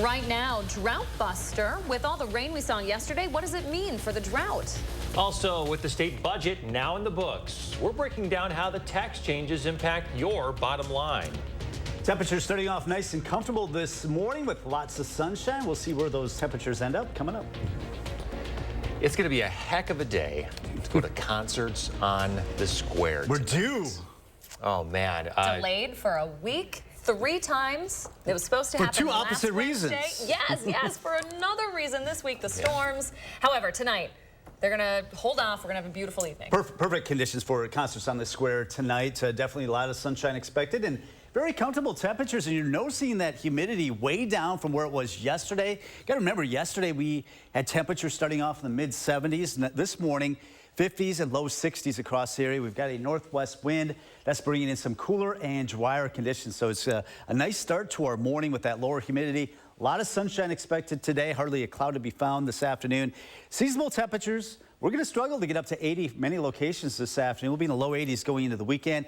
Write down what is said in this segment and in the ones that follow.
Right now, drought buster. With all the rain we saw yesterday, what does it mean for the drought? Also, with the state budget now in the books, we're breaking down how the tax changes impact your bottom line. Temperatures starting off nice and comfortable this morning with lots of sunshine. We'll see where those temperatures end up coming up. It's going to be a heck of a day to go to concerts on the square. We're due. Oh, man. Delayed for a week. 3 times. It was supposed to happen for two opposite reasons. Yes, for another reason this week, the storms. However, tonight, they're going to hold off. We're going to have a beautiful evening. Perfect conditions for concerts on the square tonight. Definitely a lot of sunshine expected and very comfortable temperatures. And you're noticing that humidity way down from where it was yesterday. Got to remember, yesterday we had temperatures starting off in the mid-70s. And this morning, 50s and low 60s across the area. We've got a northwest wind that's bringing in some cooler and drier conditions. So it's a nice start to our morning with that lower humidity. A lot of sunshine expected today. Hardly a cloud to be found this afternoon. Seasonal temperatures, we're going to struggle to get up to 80 many locations this afternoon. We'll be in the low 80s going into the weekend.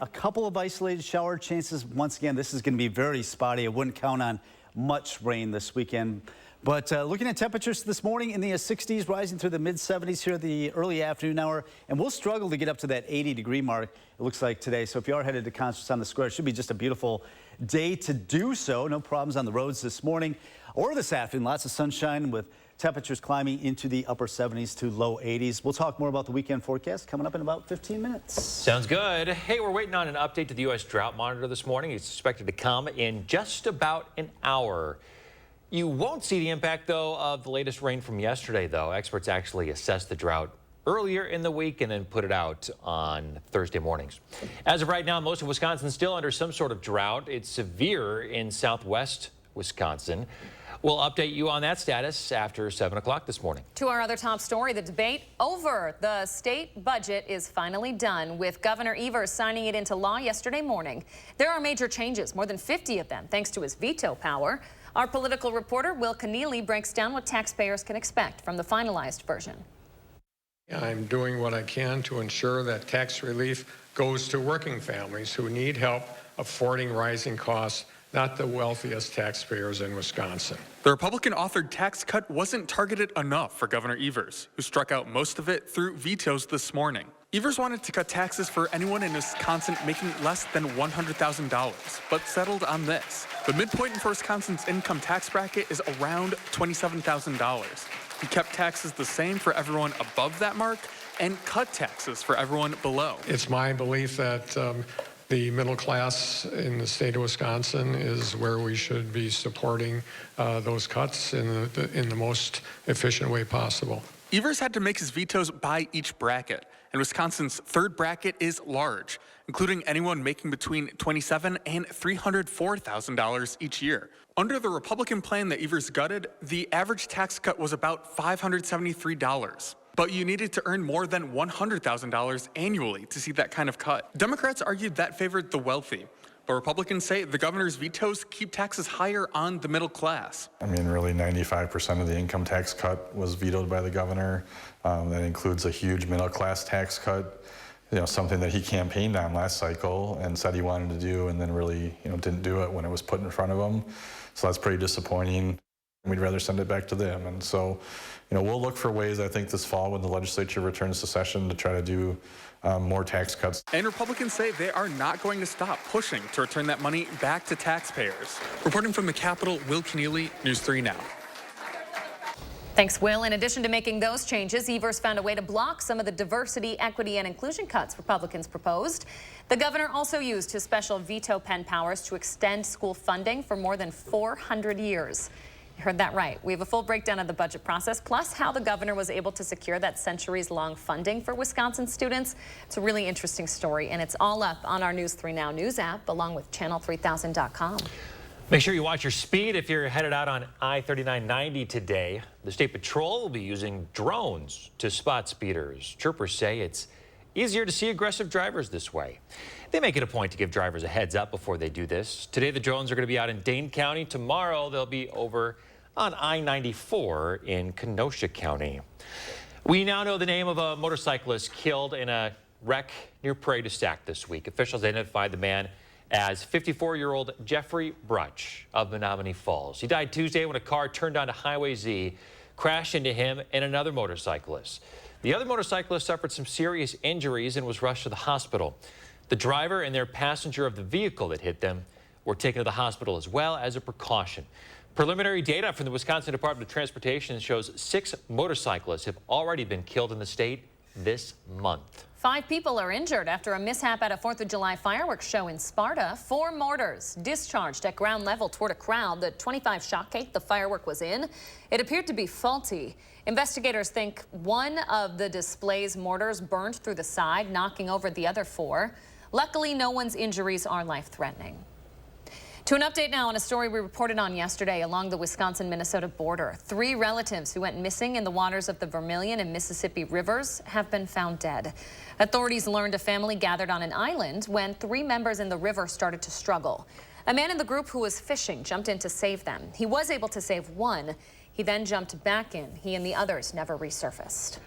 A couple of isolated shower chances. Once again, this is going to be very spotty. I wouldn't count on much rain this weekend. But looking at temperatures this morning in the 60s, rising through the mid-70s here at the early afternoon hour, and we'll struggle to get up to that 80-degree mark, it looks like today. So if you are headed to concerts on the square, it should be just a beautiful day to do so. No problems on the roads this morning or this afternoon. Lots of sunshine with temperatures climbing into the upper 70s to low 80s. We'll talk more about the weekend forecast coming up in about 15 minutes. Sounds good. Hey, we're waiting on an update to the U.S. Drought Monitor this morning. It's expected to come in just about an hour. You won't see the impact, though, of the latest rain from yesterday, though. Experts actually assessed the drought earlier in the week and then put it out on Thursday mornings. As of right now, most of Wisconsin is still under some sort of drought. It's severe in southwest Wisconsin. We'll update you on that status after 7 o'clock this morning. To our other top story, the debate over the state budget is finally done, with Governor Evers signing it into law yesterday morning. There are major changes, more than 50 of them, thanks to his veto power. Our political reporter, Will Keneally, breaks down what taxpayers can expect from the finalized version. I'm doing what I can to ensure that tax relief goes to working families who need help affording rising costs, not the wealthiest taxpayers in Wisconsin. The Republican-authored tax cut wasn't targeted enough for Governor Evers, who struck out most of it through vetoes this morning. Evers wanted to cut taxes for anyone in Wisconsin making less than $100,000, but settled on this. The midpoint for Wisconsin's income tax bracket is around $27,000. He kept taxes the same for everyone above that mark and cut taxes for everyone below. It's my belief that the middle class in the state of Wisconsin is where we should be supporting those cuts in the most efficient way possible. Evers had to make his vetoes by each bracket, and Wisconsin's third bracket is large, including anyone making between $27,000 and $304,000 each year. Under the Republican plan that Evers gutted, the average tax cut was about $573. But you needed to earn more than $100,000 annually to see that kind of cut. Democrats argued that favored the wealthy, but Republicans say the governor's vetoes keep taxes higher on the middle class. I mean, really 95% of the income tax cut was vetoed by the governor. That includes a huge middle class tax cut, something that he campaigned on last cycle and said he wanted to do, and then really, didn't do it when it was put in front of him. So that's pretty disappointing. We'd rather send it back to them. And so, we'll look for ways, I think, this fall when the legislature returns to session to try to do more tax cuts. And Republicans say they are not going to stop pushing to return that money back to taxpayers. Reporting from the Capitol, Will Keneally, News 3 Now. Thanks, Will. In addition to making those changes, Evers found a way to block some of the diversity, equity, and inclusion cuts Republicans proposed. The governor also used his special veto pen powers to extend school funding for more than 400 years. You heard that right. We have a full breakdown of the budget process, plus how the governor was able to secure that centuries-long funding for Wisconsin students. It's a really interesting story, and it's all up on our News 3 Now news app, along with channel3000.com. Make sure you watch your speed if you're headed out on I-3990 today. The State Patrol will be using drones to spot speeders. Troopers say it's easier to see aggressive drivers this way. They make it a point to give drivers a heads up before they do this. Today, the drones are going to be out in Dane County. Tomorrow, they'll be over on I-94 in Kenosha County. We now know the name of a motorcyclist killed in a wreck near Prairie du Sac this week. Officials identified the man as 54-year-old Jeffrey Brutch of Menominee Falls. He died Tuesday when a car turned onto Highway Z, crashed into him and another motorcyclist. The other motorcyclist suffered some serious injuries and was rushed to the hospital. The driver and their passenger of the vehicle that hit them were taken to the hospital as well as a precaution. Preliminary data from the Wisconsin Department of Transportation shows 6 motorcyclists have already been killed in the state this month. 5 people are injured after a mishap at a 4th of July fireworks show in Sparta. 4 mortars discharged at ground level toward a crowd. The 25 shot cake the firework was in, it appeared to be faulty. Investigators think one of the display's mortars burned through the side, knocking over the other 4. Luckily, no one's injuries are life-threatening. To an update now on a story we reported on yesterday along the Wisconsin-Minnesota border. 3 relatives who went missing in the waters of the Vermilion and Mississippi rivers have been found dead. Authorities learned a family gathered on an island when 3 members in the river started to struggle. A man in the group who was fishing jumped in to save them. He was able to save one. He then jumped back in. He and the others never resurfaced.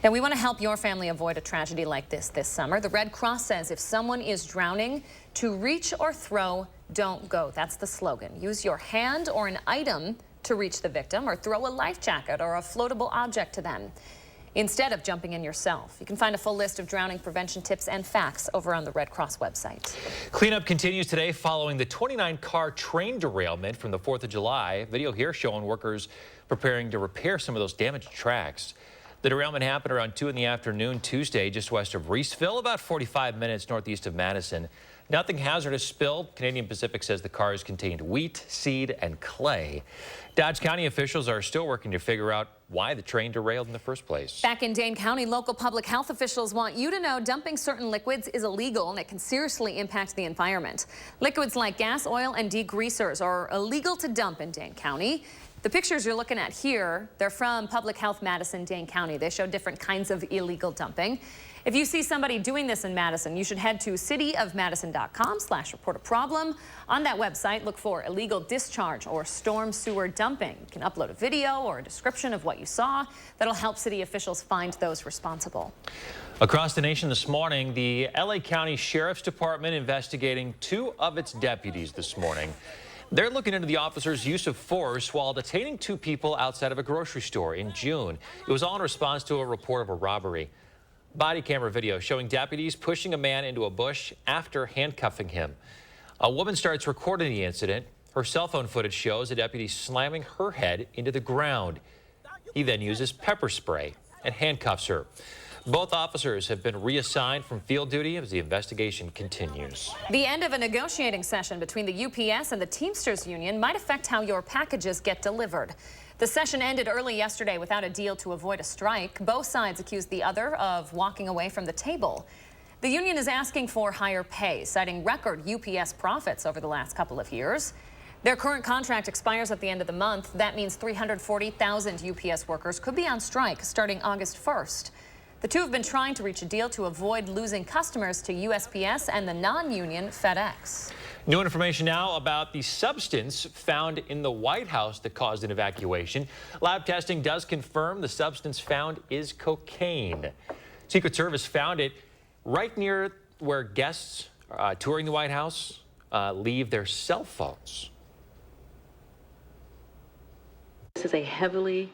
Now, we want to help your family avoid a tragedy like this summer. The Red Cross says if someone is drowning, to reach or throw, don't go. That's the slogan. Use your hand or an item to reach the victim or throw a life jacket or a floatable object to them instead of jumping in yourself. You can find a full list of drowning prevention tips and facts over on the Red Cross website. Cleanup continues today following the 29-car train derailment from the 4th of July. Video here showing workers preparing to repair some of those damaged tracks. The derailment happened around 2 in the afternoon Tuesday, just west of Reeseville, about 45 minutes northeast of Madison. Nothing hazardous spilled. Canadian Pacific says the cars contained wheat, seed, and clay. Dodge County officials are still working to figure out why the train derailed in the first place. Back in Dane County, local public health officials want you to know dumping certain liquids is illegal and it can seriously impact the environment. Liquids like gas, oil, and degreasers are illegal to dump in Dane County. The pictures you're looking at here, they're from Public Health Madison, Dane County. They show different kinds of illegal dumping. If you see somebody doing this in Madison, you should head to cityofmadison.com/reportaproblem. On that website, look for illegal discharge or storm sewer dumping. You can upload a video or a description of what you saw. That'll help city officials find those responsible. Across the nation this morning, the LA County Sheriff's Department investigating 2 of its deputies this morning. They're looking into the officers' use of force while detaining 2 people outside of a grocery store in June. It was all in response to a report of a robbery. Body camera video showing deputies pushing a man into a bush after handcuffing him. A woman starts recording the incident. Her cell phone footage shows a deputy slamming her head into the ground. He then uses pepper spray and handcuffs her. Both officers have been reassigned from field duty as the investigation continues. The end of a negotiating session between the UPS and the Teamsters Union might affect how your packages get delivered. The session ended early yesterday without a deal to avoid a strike. Both sides accused the other of walking away from the table. The union is asking for higher pay, citing record UPS profits over the last couple of years. Their current contract expires at the end of the month. That means 340,000 UPS workers could be on strike starting August 1st. The two have been trying to reach a deal to avoid losing customers to USPS and the non-union FedEx. New information now about the substance found in the White House that caused an evacuation. Lab testing does confirm the substance found is cocaine. Secret Service found it right near where guests touring the White House leave their cell phones. This is a heavily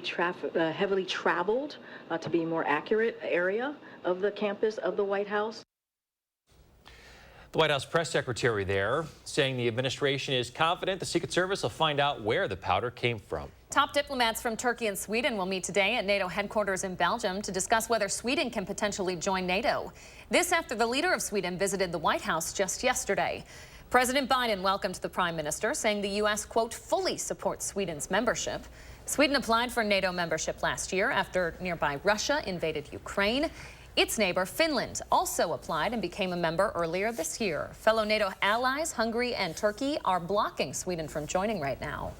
traveled, to be more accurate, area of the campus of the White House. The White House press secretary there saying the administration is confident the Secret Service will find out where the powder came from. Top diplomats from Turkey and Sweden will meet today at NATO headquarters in Belgium to discuss whether Sweden can potentially join NATO. This after the leader of Sweden visited the White House just yesterday. President Biden welcomed the prime minister, saying the U.S., quote, fully supports Sweden's membership. Sweden applied for NATO membership last year after nearby Russia invaded Ukraine. Its neighbor, Finland, also applied and became a member earlier this year. Fellow NATO allies, Hungary and Turkey, are blocking Sweden from joining right now.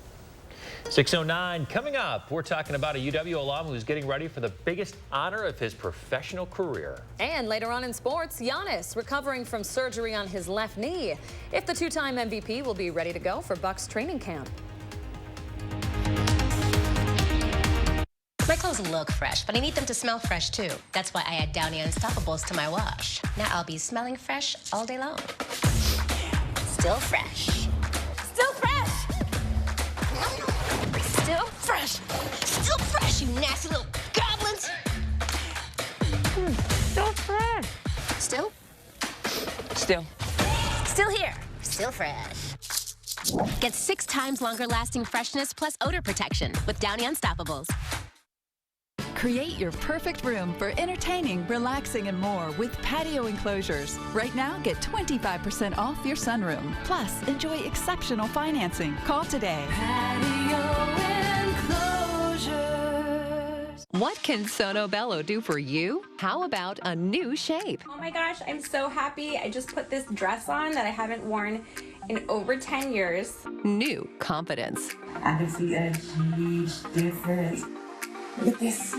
6:09 coming up. We're talking about a UW alum who's getting ready for the biggest honor of his professional career. And later on in sports, Giannis recovering from surgery on his left knee. If the 2-time MVP will be ready to go for Bucks training camp. My clothes look fresh, but I need them to smell fresh too. That's why I add Downy Unstoppables to my wash. Now I'll be smelling fresh all day long. Still fresh. Still fresh. Still fresh. Still fresh, you nasty little goblins. Still fresh. Still? Still. Still here. Still fresh. Get 6 times longer lasting freshness plus odor protection with Downy Unstoppables. Create your perfect room for entertaining, relaxing, and more with patio enclosures. Right now, get 25% off your sunroom. Plus, enjoy exceptional financing. Call today. Patio enclosures. What can Sono Bello do for you? How about a new shape? Oh my gosh, I'm so happy. I just put this dress on that I haven't worn in over 10 years. New confidence. I can see a huge difference. Look at this.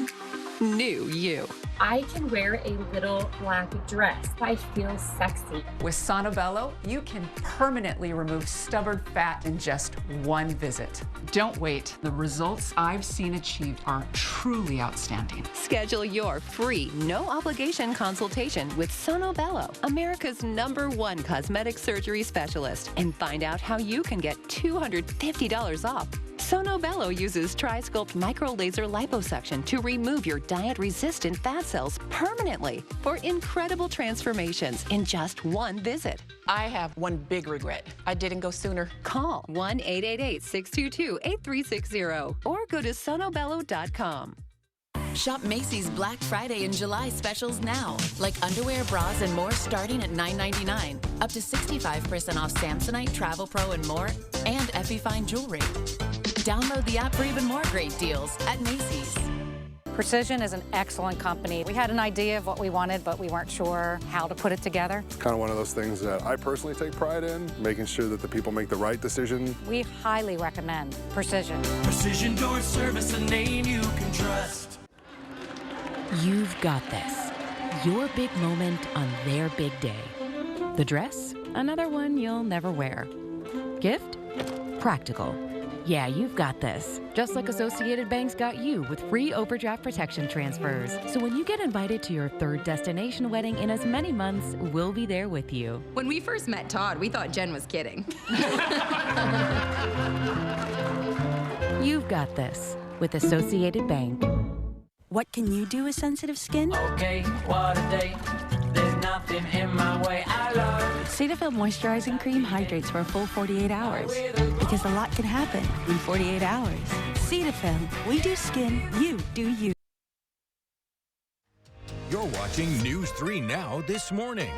New you. I can wear a little black dress. I feel sexy. With Sono Bello, you can permanently remove stubborn fat in just one visit. Don't wait. The results I've seen achieved are truly outstanding. Schedule your free, no-obligation consultation with Sono Bello, America's #1 cosmetic surgery specialist, and find out how you can get $250 off. Sono Bello uses Tri-Sculpt micro-laser liposuction to remove your diet-resistant fat cells permanently for incredible transformations in just one visit. I have one big regret. I didn't go sooner. Call 1-888-622-8360 or go to sonobello.com. Shop Macy's Black Friday and July specials now, like underwear, bras, and more starting at $9.99. Up to 65% off Samsonite, Travel Pro, and more, and Effie Fine jewelry. Download the app for even more great deals at Macy's. Precision is an excellent company. We had an idea of what we wanted, but we weren't sure how to put it together. It's kind of one of those things that I personally take pride in, making sure that the people make the right decision. We highly recommend Precision. Precision Door Service, a name you can trust. You've got this. Your big moment on their big day. The dress? Another one you'll never wear. Gift? Practical. Yeah, you've got this. Just like Associated Bank's got you with free overdraft protection transfers. So when you get invited to your 3rd destination wedding in as many months, we'll be there with you. When we first met Todd, we thought Jen was kidding. You've got this with Associated Bank. What can you do with sensitive skin? Okay, what a day. There's nothing in my way. I love Cetaphil Moisturizing Cream hydrates for a full 48 hours. Because a lot can happen in 48 hours. Cetaphil, we do skin, you do you. You're watching News 3 Now this morning.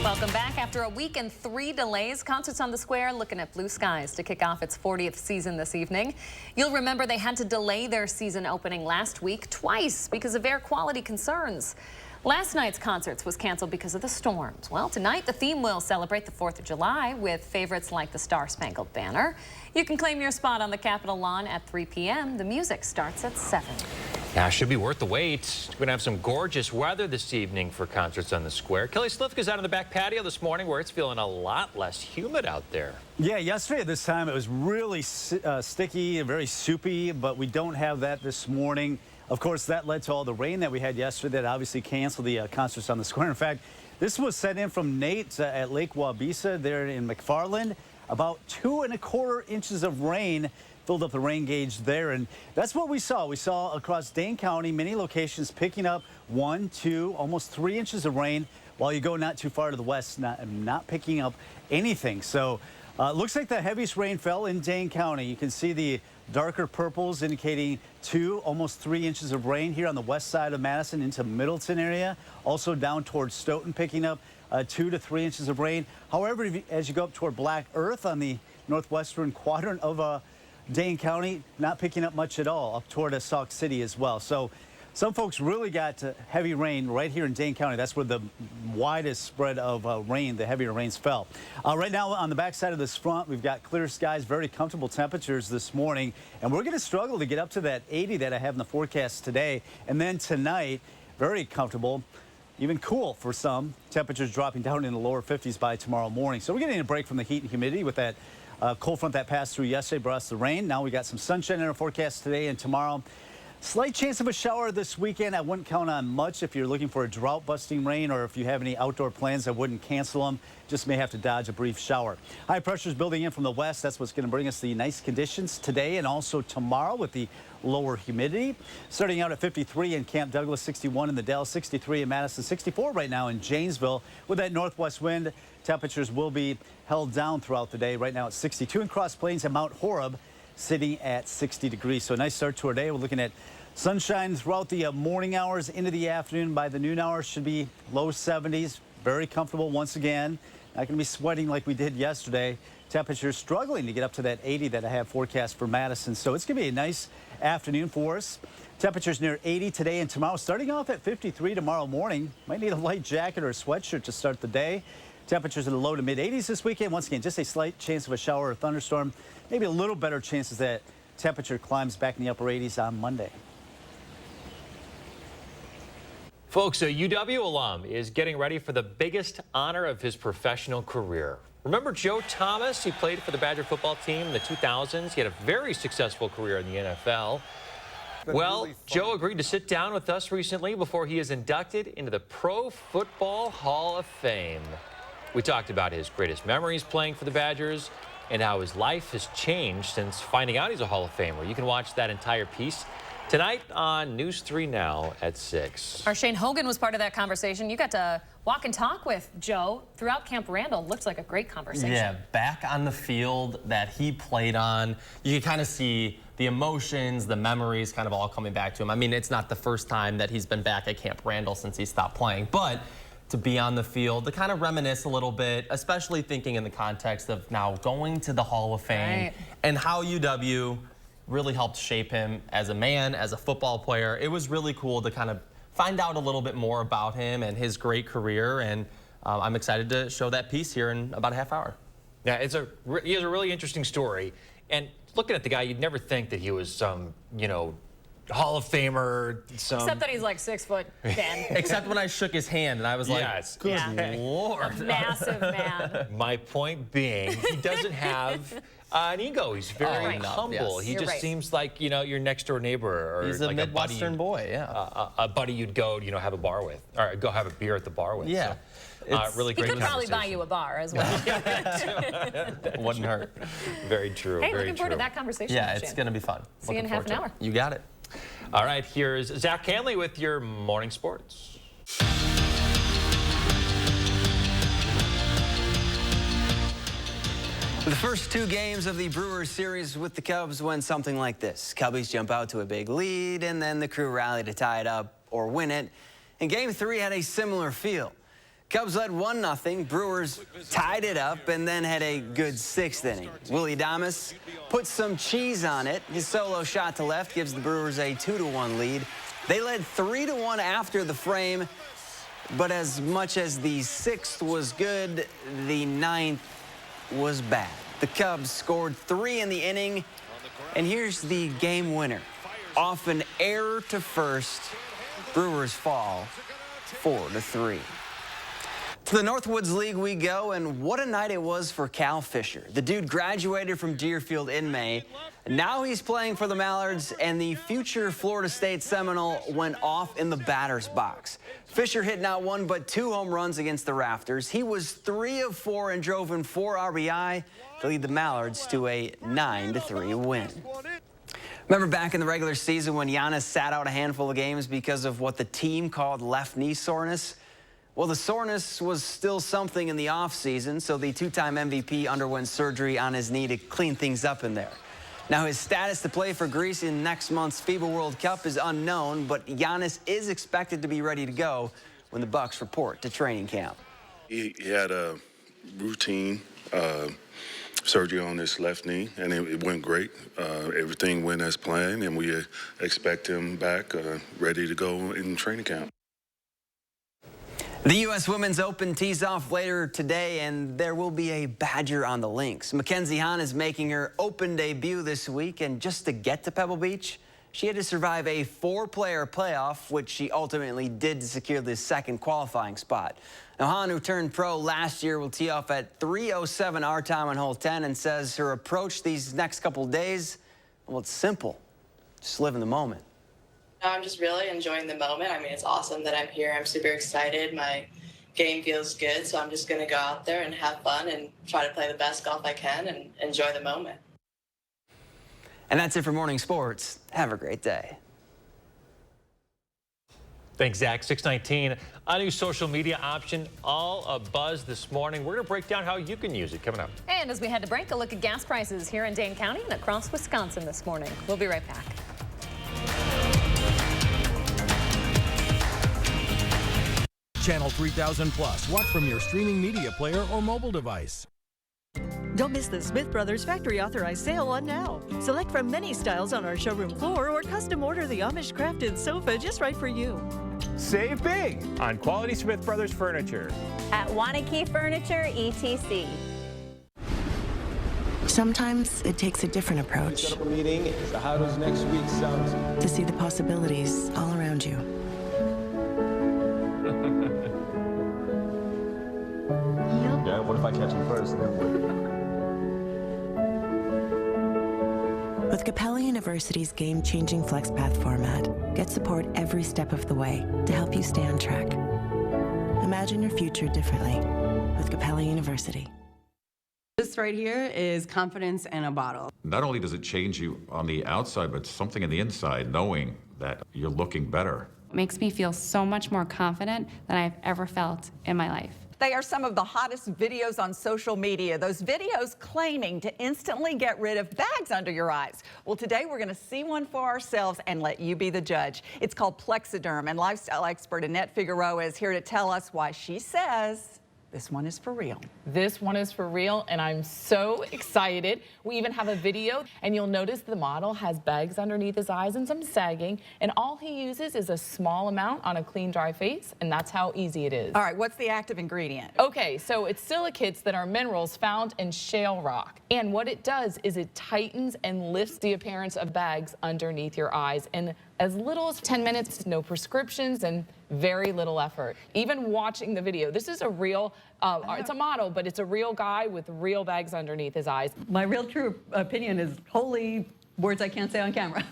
Welcome back. After a week and 3 delays, Concerts on the Square looking at blue skies to kick off its 40th season this evening. You'll remember they had to delay their season opening last week twice because of air quality concerns. Last night's concerts was canceled because of the storms. Well, tonight the theme will celebrate the 4th of July with favorites like the Star Spangled Banner. You can claim your spot on the Capitol lawn at 3 p.m. The music starts at 7. Yeah, should be worth the wait. We're going to have some gorgeous weather this evening for Concerts on the Square. Kelly Slifka's out on the back patio this morning where it's feeling a lot less humid out there. Yeah, yesterday at this time it was really sticky and very soupy, but we don't have that this morning. Of course, that led to all the rain that we had yesterday that obviously canceled the Concerts on the Square. In fact, this was sent in from Nate at Lake Wabisa there in McFarland. About 2¼ inches of rain filled up the rain gauge there, and that's what we saw. We saw across Dane County many locations picking up 1, 2, almost 3 inches of rain, while you go not too far to the west, not picking up anything. So looks like the heaviest rain fell in Dane County. You can see the darker purples indicating 2, almost 3 inches of rain here on the west side of Madison into Middleton area. Also down towards Stoughton picking up 2 to 3 inches of rain. However, as you go up toward Black Earth on the northwestern quadrant of Dane County, not picking up much at all up toward Sauk City as well. So some folks really got heavy rain right here in Dane County. That's where the widest spread of rain, the heavier rains fell. Right now on the backside of this front, we've got clear skies, very comfortable temperatures this morning, and we're going to struggle to get up to that 80 that I have in the forecast today. And then tonight, very comfortable, even cool for some. Temperatures dropping down in the lower 50s by tomorrow morning. So we're getting a break from the heat and humidity with that cold front that passed through yesterday, brought us the rain. Now we got some sunshine in our forecast today and tomorrow. Slight chance of a shower this weekend. I wouldn't count on much if you're looking for a drought-busting rain, or if you have any outdoor plans, I wouldn't cancel them. Just may have to dodge a brief shower. High pressure is building in from the west. That's what's going to bring us the nice conditions today and also tomorrow with the lower humidity. Starting out at 53 in Camp Douglas, 61 in the Dells, 63 in Madison, 64 right now in Janesville. With that northwest wind, temperatures will be held down throughout the day. Right now it's 62 in Cross Plains and Mount Horeb, sitting at 60 degrees. So a nice start to our day. We're looking at sunshine throughout the morning hours into the afternoon. By the noon hours should be low 70s. Very comfortable once again. Not going to be sweating like we did yesterday. Temperatures struggling to get up to that 80 that I have forecast for Madison. So it's going to be a nice afternoon for us. Temperatures near 80 today and tomorrow. Starting off at 53 tomorrow morning. Might need a light jacket or a sweatshirt to start the day. Temperatures in the low to mid 80s this weekend. Once again, just a slight chance of a shower or thunderstorm. Maybe a little better chances that temperature climbs back in the upper 80s on Monday. Folks, a UW alum is getting ready for the biggest honor of his professional career. Remember Joe Thomas? He played for the Badger football team in the 2000s. He had a very successful career in the NFL. Well, Joe agreed to sit down with us recently before he is inducted into the Pro Football Hall of Fame. We talked about his greatest memories playing for the Badgers and how his life has changed since finding out he's a Hall of Famer. You can watch that entire piece tonight on News 3 Now at 6. Our Shane Hogan was part of that conversation. You got to walk and talk with Joe throughout Camp Randall. Looked like a great conversation. Yeah, back on the field that he played on, you can kind of see the emotions, the memories kind of all coming back to him. I mean, it's not the first time that he's been back at Camp Randall since he stopped playing, but to be on the field, to kind of reminisce a little bit, especially thinking in the context of now going to the Hall of Fame and how UW really helped shape him as a man, as a football player. It was really cool to kind of find out a little bit more about him and his great career, and I'm excited to show that piece here in about a half hour. Yeah, he has a really interesting story, and looking at the guy, you'd never think that he was some, you know, Hall of Famer. Except that he's like 6'10". Except when I shook his hand and I was like, good Lord. A massive man. My point being, he doesn't have an ego. He's very humble. He just seems like, you know, your next door neighbor, or he's like a Midwestern boy, yeah. A buddy you'd go, you know, have a bar with, or go have a beer at the bar with. Yeah. So, really great. He could probably buy you a bar as well. Wouldn't hurt. Very true. Hey, very looking forward to that conversation. Yeah, it's going to be fun. See you in half an hour. You got it. All right, here's Zach Canley with your morning sports. The first two games of the Brewers series with the Cubs went something like this. Cubbies jump out to a big lead, and then the crew rally to tie it up or win it. And Game 3 had a similar feel. Cubs led 1-0, Brewers tied it up, and then had a good sixth inning. Willie Adames put some cheese on it. His solo shot to left gives the Brewers a 2-1 lead. They led 3-1 after the frame, but as much as the sixth was good, the ninth was bad. The Cubs scored 3 in the inning, and here's the game winner. Off an error to first, Brewers fall 4-3. To the Northwoods League we go, and what a night it was for Cal Fisher. The dude graduated from Deerfield in May. Now he's playing for the Mallards, and the future Florida State Seminole went off in the batter's box. Fisher hit not 1 but 2 home runs against the Rafters. He was 3 of 4 and drove in 4 RBI to lead the Mallards to a 9-3 win. Remember back in the regular season when Giannis sat out a handful of games because of what the team called left knee soreness? Well, the soreness was still something in the offseason, so the two-time MVP underwent surgery on his knee to clean things up in there. Now, his status to play for Greece in next month's FIBA World Cup is unknown, but Giannis is expected to be ready to go when the Bucks report to training camp. He had a routine surgery on his left knee, and it went great. Everything went as planned, and we expect him back ready to go in training camp. The U.S. Women's Open tees off later today, and there will be a Badger on the links. Mackenzie Hahn is making her Open debut this week, and just to get to Pebble Beach, she had to survive a 4-player playoff, which she ultimately did to secure the second qualifying spot. Now, Hahn, who turned pro last year, will tee off at 3:07 our time on hole 10 and says her approach these next couple days, well, it's simple. Just live in the moment. I'm just really enjoying the moment. I mean, it's awesome that I'm here. I'm super excited. My game feels good, so I'm just going to go out there and have fun and try to play the best golf I can and enjoy the moment. And that's it for morning sports. Have a great day. Thanks, Zach. 619, a new social media option, all a buzz this morning. We're going to break down how you can use it coming up. And as we head to break, a look at gas prices here in Dane County and across Wisconsin this morning. We'll be right back. Channel 3000 Plus. Watch from your streaming media player or mobile device. Don't miss the Smith Brothers factory authorized sale on now. Select from many styles on our showroom floor or custom order the Amish crafted sofa just right for you. Save big on quality Smith Brothers furniture. At Wanakee Furniture, ETC. Sometimes it takes a different approach. Set up a meeting. So how does next week sound? To see the possibilities all around you. Yeah, what if I catch him first? Then what? With Capella University's game-changing FlexPath format, get support every step of the way to help you stay on track. Imagine your future differently with Capella University. This right here is confidence in a bottle. Not only does it change you on the outside, but something on the inside, knowing that you're looking better. It makes me feel so much more confident than I've ever felt in my life. They are some of the hottest videos on social media. Those videos claiming to instantly get rid of bags under your eyes. Well, today we're going to see one for ourselves and let you be the judge. It's called Plexiderm, and lifestyle expert Annette Figueroa is here to tell us why she says this one is for real. This one is for real, and I'm so excited. We even have a video, and you'll notice the model has bags underneath his eyes and some sagging, and all he uses is a small amount on a clean, dry face, and that's how easy it is. All right, what's the active ingredient? Okay, so it's silicates that are minerals found in shale rock, and what it does is it tightens and lifts the appearance of bags underneath your eyes in as little as 10 minutes, no prescriptions, and very little effort. Even watching the video, this is a real, it's a model, but it's a real guy with real bags underneath his eyes. My real true opinion is holy words I can't say on camera.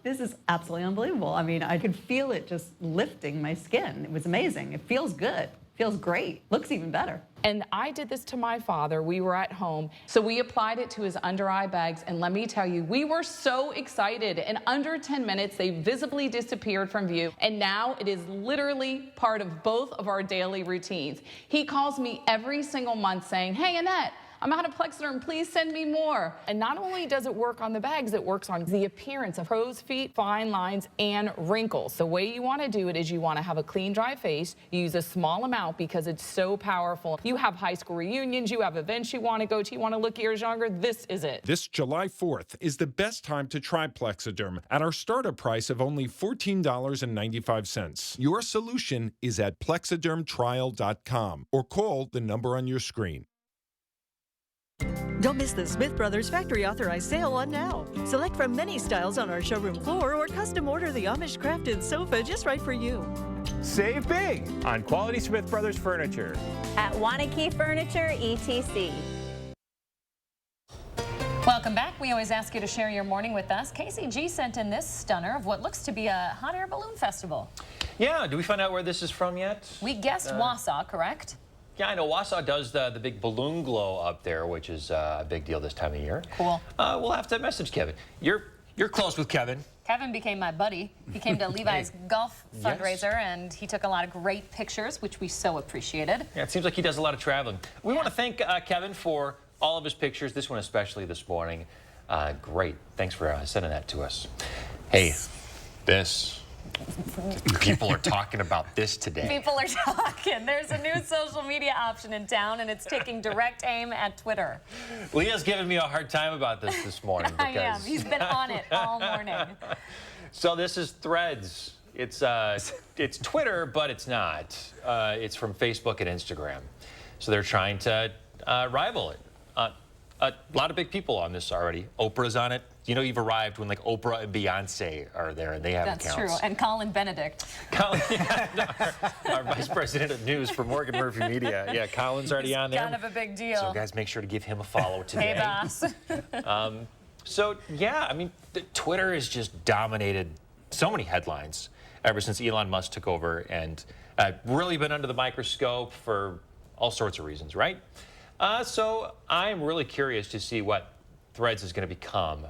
This is absolutely unbelievable. I mean, I could feel it just lifting my skin. It was amazing. It feels good. Feels great. Looks even better. And I did this to my father. We were at home, so we applied it to his under eye bags, and let me tell you, we were so excited. In under 10 minutes, they visibly disappeared from view, and now it is literally part of both of our daily routines. He calls me every single month saying, "Hey, Annette, I'm out of Plexiderm, please send me more." And not only does it work on the bags, it works on the appearance of crow's feet, fine lines, and wrinkles. The way you want to do it is you want to have a clean, dry face. You use a small amount because it's so powerful. You have high school reunions, you have events you want to go to, you want to look years younger, this is it. This July 4th is the best time to try Plexiderm at our startup price of only $14.95. Your solution is at plexidermtrial.com or call the number on your screen. Don't miss the Smith Brothers factory authorized sale on now. Select from many styles on our showroom floor or custom order the Amish crafted sofa just right for you. Save big on quality Smith Brothers furniture. At Wanakee Furniture, ETC. Welcome back. We always ask you to share your morning with us. KCG sent in this stunner of what looks to be a hot air balloon festival. Yeah, do we find out where this is from yet? We guessed Wausau, correct? Yeah, I know Wausau does the big balloon glow up there, which is a big deal this time of year. Cool. We'll have to message Kevin. You're close with Kevin. Kevin became my buddy. He came to Levi's golf fundraiser, and he took a lot of great pictures, which we so appreciated. Yeah, it seems like he does a lot of traveling. We want to thank Kevin for all of his pictures, this one especially this morning. Great. Thanks for sending that to us. Hey, this. People are talking about this today. People are talking. There's a new social media option in town, and it's taking direct aim at Twitter. Leah's giving me a hard time about this morning. I am. He's been on it all morning. So this is Threads. It's Twitter, but it's not. It's from Facebook and Instagram. So they're trying to rival it. A lot of big people on this already. Oprah's on it. You know you've arrived when like Oprah and Beyonce are there and they have accounts. That's true. And Colin Benedict. Colin, our vice president of news for Morgan Murphy Media. Yeah, Colin's already on there. Kind of a big deal. So guys, make sure to give him a follow today. Hey, boss. So yeah, I mean, Twitter has just dominated so many headlines ever since Elon Musk took over, and really been under the microscope for all sorts of reasons, right? So I'm really curious to see what Threads is going to become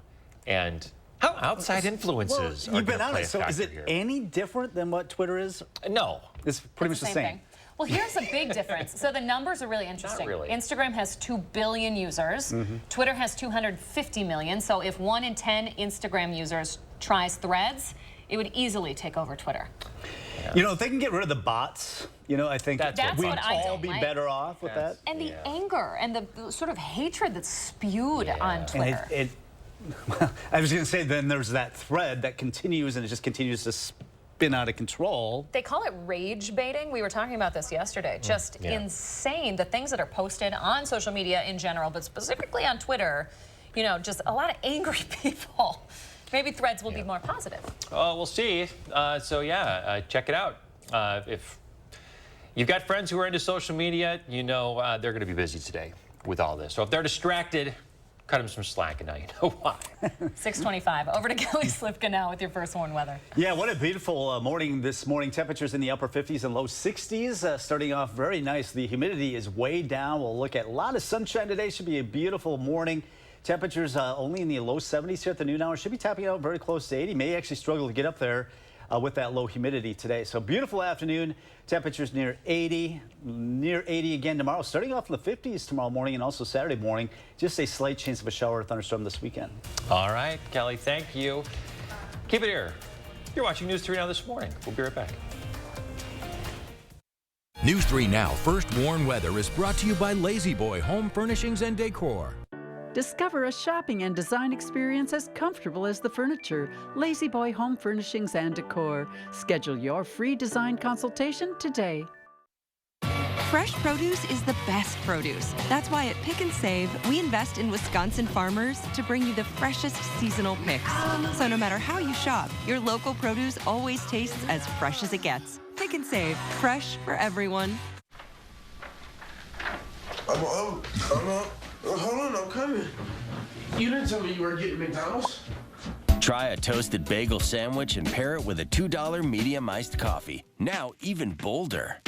and how outside influences are you've going been to play on it. a So is factor it here. any different than what Twitter is? No. It's pretty much the same. Thing. Well, here's a big difference. So the numbers are really interesting. Not really. Instagram has 2 billion users. Twitter has 250 million. So if 1 in 10 Instagram users tries Threads, it would easily take over Twitter. Yeah. You know, if they can get rid of the bots, you know, I think That's we'd what I all don't be like. better off with that. And the anger and the sort of hatred that's spewed on Twitter. And I was going to say, then there's that thread that continues, and it just continues to spin out of control. They call it rage baiting. We were talking about this yesterday. Just insane. The things that are posted on social media in general, but specifically on Twitter, you know, just a lot of angry people. Maybe Threads will be more positive. We'll see. So yeah, check it out. If you've got friends who are into social media, you know they're going to be busy today with all this. So if they're distracted, cut them some slack, and now you know why. 6:25. Over to Kelly Slipka now with your first warn weather. Yeah, what a beautiful morning this morning. Temperatures in the upper 50s and low 60s. Starting off very nice. The humidity is way down. We'll look at a lot of sunshine today. Should be a beautiful morning. Temperatures only in the low 70s here at the noon hour. Should be tapping out very close to 80. May actually struggle to get up there with that low humidity today. So beautiful afternoon. Temperatures near 80 again tomorrow. Starting off in the 50s tomorrow morning and also Saturday morning. Just a slight chance of a shower or thunderstorm this weekend. All right, Kelly, thank you. Keep it here. You're watching News 3 Now this morning. We'll be right back. News 3 Now First Warn Weather is brought to you by Lazy Boy Home Furnishings and Decor. Discover a shopping and design experience as comfortable as the furniture. Lazy Boy Home Furnishings and Decor. Schedule your free design consultation today. Fresh produce is the best produce. That's why at Pick and Save, we invest in Wisconsin farmers to bring you the freshest seasonal picks. So no matter how you shop, your local produce always tastes as fresh as it gets. Pick and Save, fresh for everyone. Hold on, I'm coming. You didn't tell me you were getting McDonald's. Try a toasted bagel sandwich and pair it with a $2 medium iced coffee. Now even bolder.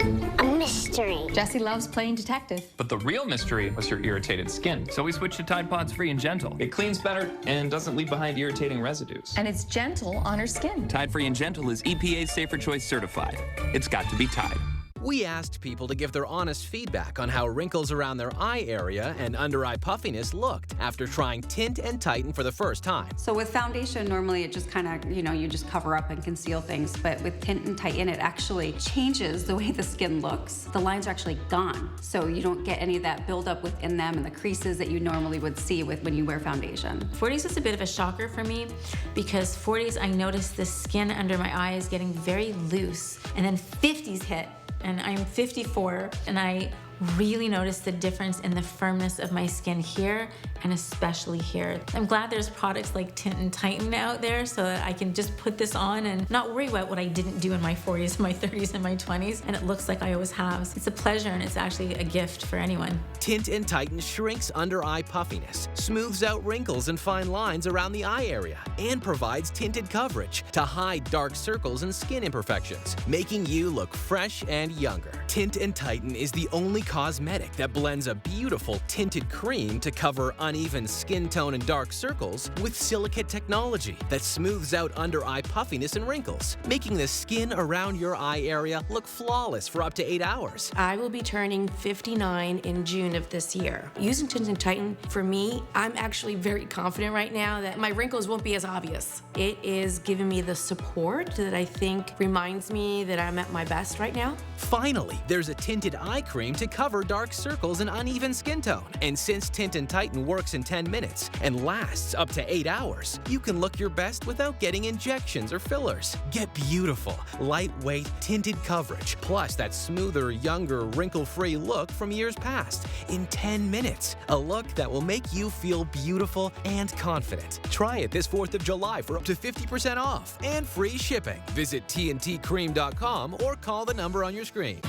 A mystery. Jesse loves playing detective. But the real mystery was your irritated skin. So we switched to Tide Pods Free and Gentle. It cleans better and doesn't leave behind irritating residues. And it's gentle on her skin. Tide Free and Gentle is EPA Safer Choice certified. It's got to be Tide. We asked people to give their honest feedback on how wrinkles around their eye area and under-eye puffiness looked after trying Tint and Tighten for the first time. So with foundation, normally it just kind of, you just cover up and conceal things. But with Tint and Tighten, it actually changes the way the skin looks. The lines are actually gone. So you don't get any of that buildup within them and the creases that you normally would see when you wear foundation. 40s is a bit of a shocker for me because 40s, I noticed the skin under my eye is getting very loose. And then 50s hit. And I'm 54, and I really noticed the difference in the firmness of my skin here, and especially here. I'm glad there's products like Tint and Tighten out there so that I can just put this on and not worry about what I didn't do in my 40s, my 30s, and my 20s, and it looks like I always have. It's a pleasure, and it's actually a gift for anyone. Tint and Tighten shrinks under-eye puffiness, smooths out wrinkles and fine lines around the eye area, and provides tinted coverage to hide dark circles and skin imperfections, making you look fresh and younger. Tint and Tighten is the only cosmetic that blends a beautiful tinted cream to cover uneven skin tone and dark circles with silicate technology that smooths out under-eye puffiness and wrinkles, making the skin around your eye area look flawless for up to 8 hours. I will be turning 59 in June of this year. Using Tint and Tighten, for me, I'm actually very confident right now that my wrinkles won't be as obvious. It is giving me the support that I think reminds me that I'm at my best right now. Finally, there's a tinted eye cream to cover dark circles and uneven skin tone. And since Tint and Tighten works in 10 minutes and lasts up to 8 hours, you can look your best without getting injections or fillers. Get beautiful, lightweight, tinted coverage, plus that smoother, younger, wrinkle-free look from years past in 10 minutes. A look that will make you feel beautiful and confident. Try it this 4th of July for up to 50% off and free shipping. Visit tntcream.com or call the number on your screen.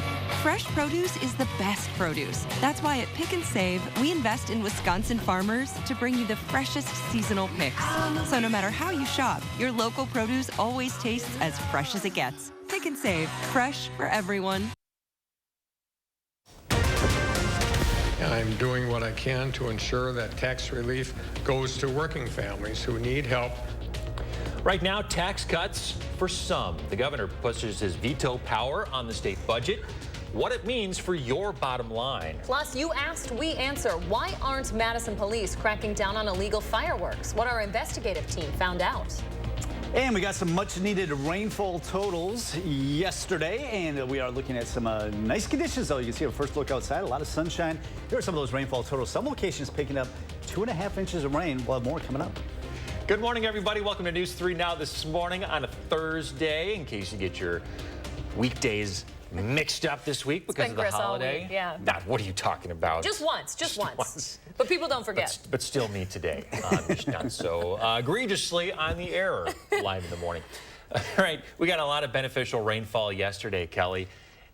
Fresh produce is the best produce. That's why at Pick and Save, we invest in Wisconsin farmers to bring you the freshest seasonal picks. So no matter how you shop, your local produce always tastes as fresh as it gets. Pick and Save, fresh for everyone. I'm doing what I can to ensure that tax relief goes to working families who need help. Right now, tax cuts for some. The governor pushes his veto power on the state budget. What it means for your bottom line. Plus, you asked, we answer. Why aren't Madison police cracking down on illegal fireworks? What our investigative team found out. And we got some much-needed rainfall totals yesterday, and we are looking at some nice conditions, though. You can see a first look outside, a lot of sunshine. Here are some of those rainfall totals. Some locations picking up 2.5 inches of rain. We'll have more coming up. Good morning, everybody. Welcome to News 3 Now this morning on a Thursday, in case you get your weekdays mixed up this week because of the holiday. Yeah. Nah, what are you talking about? Just once. But people don't forget. But still me today. Not so egregiously on the air live in the morning. All right, we got a lot of beneficial rainfall yesterday, Kelly.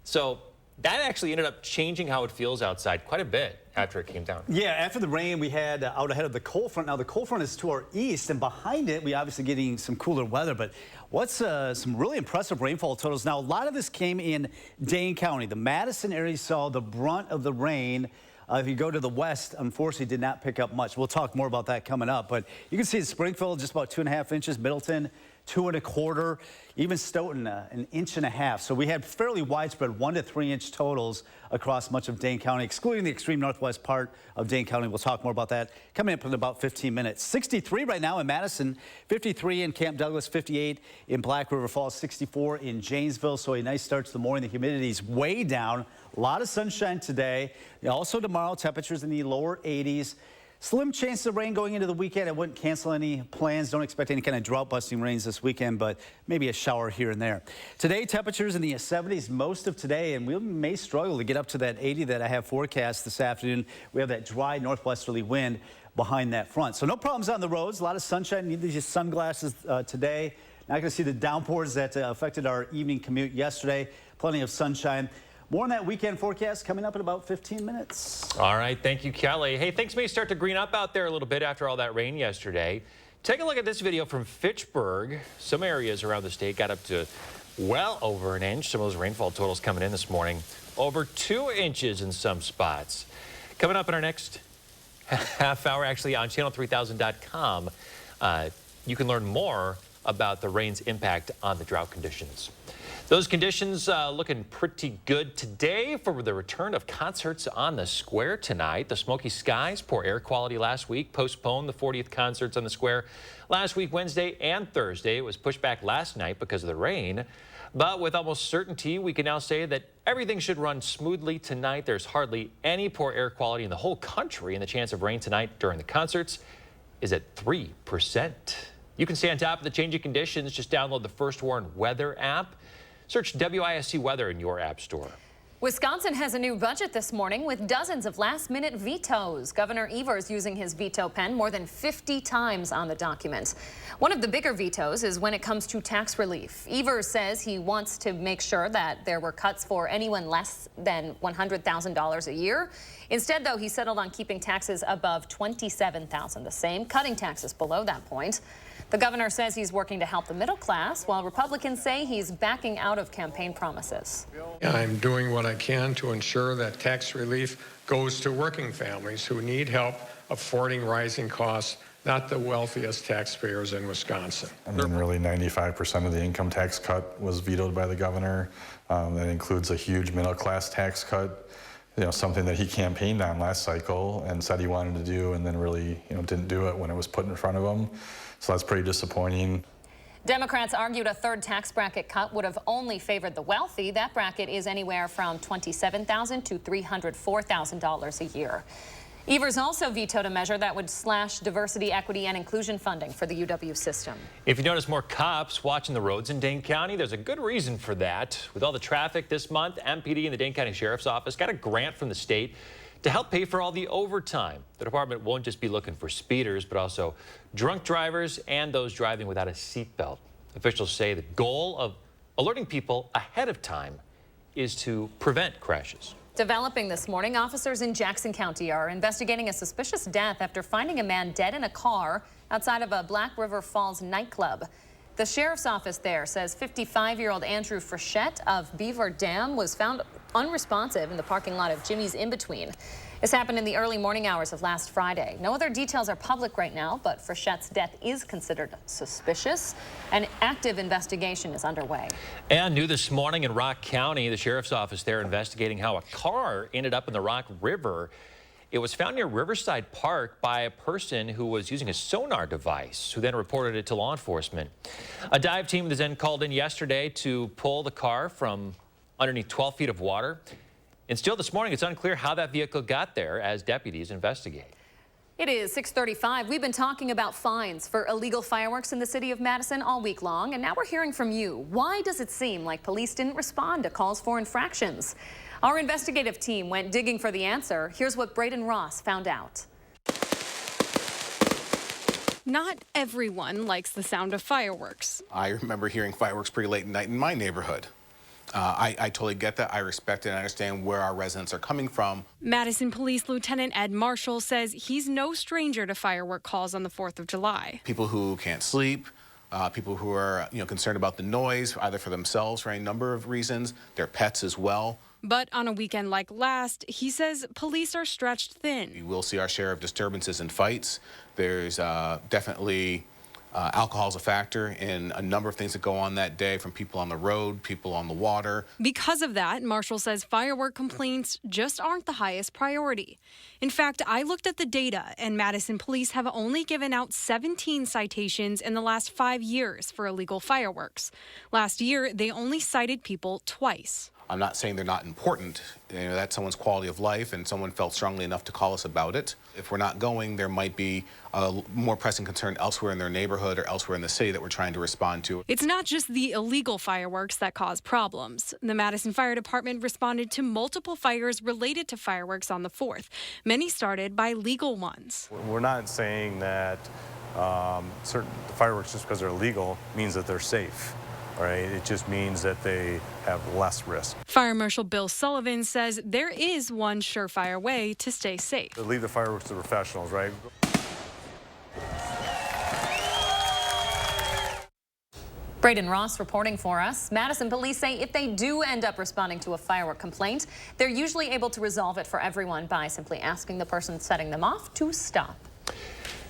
So that actually ended up changing how it feels outside quite a bit after it came down. Yeah, after the rain, we had out ahead of the cold front. Now, the cold front is to our east, and behind it, we obviously getting some cooler weather. But what's some really impressive rainfall totals? Now, a lot of this came in Dane County. The Madison area saw the brunt of the rain. If you go to the west, unfortunately, did not pick up much. We'll talk more about that coming up. But you can see in Springfield, just about 2.5 inches. Middleton, 2.25. Even Stoughton, 1.5 inches. So we had fairly widespread 1 to 3 inch totals across much of Dane County, excluding the extreme northwest part of Dane County. We'll talk more about that coming up in about 15 minutes. 63 right now in Madison, 53 in Camp Douglas, 58 in Black River Falls, 64 in Janesville. So a nice start to the morning. The humidity's way down. A lot of sunshine today. Also tomorrow, temperatures in the lower 80s. Slim chance of rain going into the weekend. I wouldn't cancel any plans. Don't expect any kind of drought-busting rains this weekend, but maybe a shower here and there. Today, temperatures in the 70s most of today, and we may struggle to get up to that 80 that I have forecast this afternoon. We have that dry northwesterly wind behind that front. So no problems on the roads. A lot of sunshine. Need these sunglasses today. Not going to see the downpours that affected our evening commute yesterday. Plenty of sunshine. More on that weekend forecast coming up in about 15 minutes. All right, thank you, Kelly. Hey, things may start to green up out there a little bit after all that rain yesterday. Take a look at this video from Fitchburg. Some areas around the state got up to well over 1 inch. Some of those rainfall totals coming in this morning. Over 2 inches in some spots. Coming up in our next half hour, actually on channel3000.com, you can learn more about the rain's impact on the drought conditions. Those conditions looking pretty good today for the return of concerts on the square tonight. The smoky skies, poor air quality last week, postponed the 40th concerts on the square last week, Wednesday and Thursday. It was pushed back last night because of the rain. But with almost certainty, we can now say that everything should run smoothly tonight. There's hardly any poor air quality in the whole country, and the chance of rain tonight during the concerts is at 3%. You can stay on top of the changing conditions. Just download the First Warn Weather app. Search WISC Weather in your app store. Wisconsin has a new budget this morning with dozens of last-minute vetoes. Governor Evers using his veto pen more than 50 times on the document. One of the bigger vetoes is when it comes to tax relief. Evers says he wants to make sure that there were cuts for anyone less than $100,000 a year. Instead, though, he settled on keeping taxes above $27,000 the same, cutting taxes below that point. The governor says he's working to help the middle class, while Republicans say he's backing out of campaign promises. I'm doing what I can to ensure that tax relief goes to working families who need help affording rising costs, not the wealthiest taxpayers in Wisconsin. I mean, really 95% of the income tax cut was vetoed by the governor. That includes a huge middle class tax cut, something that he campaigned on last cycle and said he wanted to do, and then really, didn't do it when it was put in front of him. So that's pretty disappointing. Democrats argued a third tax bracket cut would have only favored the wealthy. That bracket is anywhere from $27,000 to $304,000 a year. Evers also vetoed a measure that would slash diversity, equity, and inclusion funding for the UW system. If you notice more cops watching the roads in Dane County, there's a good reason for that. With all the traffic this month, MPD and the Dane County Sheriff's Office got a grant from the state to help pay for all the overtime. The department won't just be looking for speeders, but also drunk drivers and those driving without a seatbelt. Officials say the goal of alerting people ahead of time is to prevent crashes. Developing this morning, officers in Jackson County are investigating a suspicious death after finding a man dead in a car outside of a Black River Falls nightclub. The sheriff's office there says 55-year-old Andrew Frechette of Beaver Dam was found unresponsive in the parking lot of Jimmy's In-Between. This happened in the early morning hours of last Friday. No other details are public right now, but Frechette's death is considered suspicious. An active investigation is underway. And new this morning in Rock County, the sheriff's office there investigating how a car ended up in the Rock River. It was found near Riverside Park by a person who was using a sonar device, who then reported it to law enforcement. A dive team was then called in yesterday to pull the car from underneath 12 feet of water. And still this morning, it's unclear how that vehicle got there as deputies investigate. It is 6:35. We've been talking about fines for illegal fireworks in the city of Madison all week long, and now we're hearing from you. Why does it seem like police didn't respond to calls for infractions? Our investigative team went digging for the answer. Here's what Braden Ross found out. Not everyone likes the sound of fireworks. I remember hearing fireworks pretty late at night in my neighborhood. I totally get that. I respect it and I understand where our residents are coming from. Madison Police Lieutenant Ed Marshall says he's no stranger to firework calls on the 4th of July. People who can't sleep, people who are concerned about the noise, either for themselves for any number of reasons, their pets as well. But on a weekend like last, he says police are stretched thin. You will see our share of disturbances and fights. There's definitely alcohol's a factor in a number of things that go on that day, from people on the road, people on the water. Because of that, Marshall says firework complaints just aren't the highest priority. In fact, I looked at the data, and Madison police have only given out 17 citations in the last 5 years for illegal fireworks. Last year, they only cited people twice. I'm not saying they're not important. That's someone's quality of life, and someone felt strongly enough to call us about it. If we're not going, there might be a more pressing concern elsewhere in their neighborhood or elsewhere in the city that we're trying to respond to. It's not just the illegal fireworks that cause problems. The Madison Fire Department responded to multiple fires related to fireworks on the 4th. Many started by legal ones. We're not saying that certain fireworks, just because they're illegal, means that they're safe. Right? It just means that they have less risk. Fire Marshal Bill Sullivan says there is one surefire way to stay safe. Leave the fireworks to professionals, right? Braden Ross reporting for us. Madison police say if they do end up responding to a firework complaint, they're usually able to resolve it for everyone by simply asking the person setting them off to stop.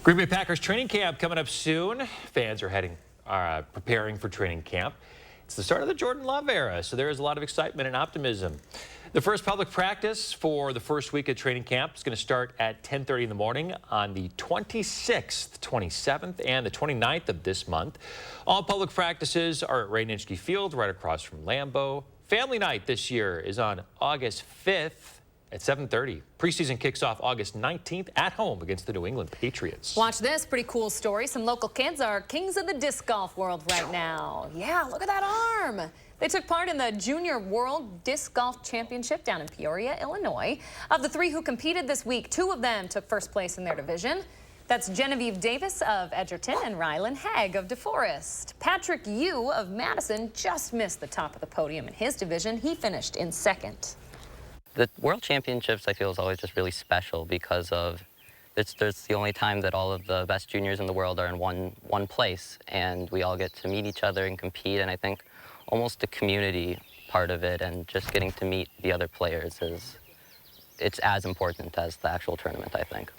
Green Bay Packers training camp coming up soon. Fans are preparing for training camp. It's the start of the Jordan Love era, so there is a lot of excitement and optimism. The first public practice for the first week of training camp is going to start at 10:30 in the morning on the 26th, 27th, and the 29th of this month. All public practices are at Ray Nitschke Field, right across from Lambeau. Family night this year is on August 5th. At 7:30. Preseason kicks off August 19th at home against the New England Patriots. Watch this pretty cool story. Some local kids are kings of the disc golf world right now. Yeah, look at that arm. They took part in the Junior World Disc Golf Championship down in Peoria, Illinois. Of the 3 who competed this week, 2 of them took first place in their division. That's Genevieve Davis of Edgerton and Rylan Haig of DeForest. Patrick Yu of Madison just missed the top of the podium in his division. He finished in 2nd. The World Championships, I feel, is always just really special because of it's the only time that all of the best juniors in the world are in one place, and we all get to meet each other and compete. And I think almost the community part of it and just getting to meet the other players it's as important as the actual tournament, I think.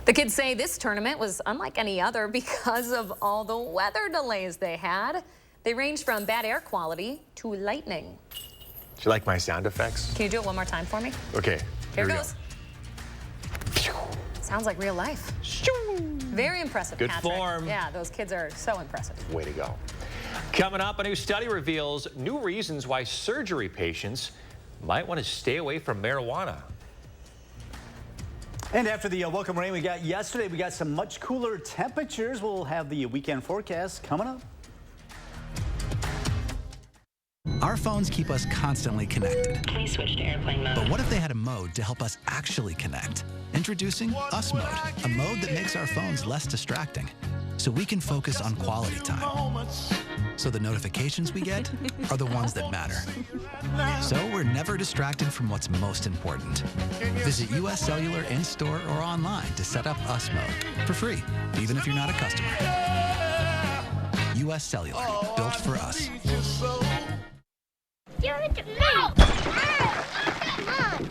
The kids say this tournament was unlike any other because of all the weather delays they had. They ranged from bad air quality to lightning. Do you like my sound effects? Can you do it one more time for me? Okay. Here goes. Sounds like real life. Very impressive, Good Patrick. form. Yeah, those kids are so impressive. Way to go. Coming up, a new study reveals new reasons why surgery patients might want to stay away from marijuana. And after the welcome rain we got yesterday, we got some much cooler temperatures. We'll have the weekend forecast coming up. Our phones keep us constantly connected. Please switch to airplane mode. But what if they had a mode to help us actually connect? Introducing Us Mode, a mode that makes our phones less distracting, so we can focus on quality time. so the notifications we get are the ones that matter. So we're never distracted from what's most important. Visit US Cellular in-store or online to set up US Mode for free, even if you're not a customer. US Cellular, built for us.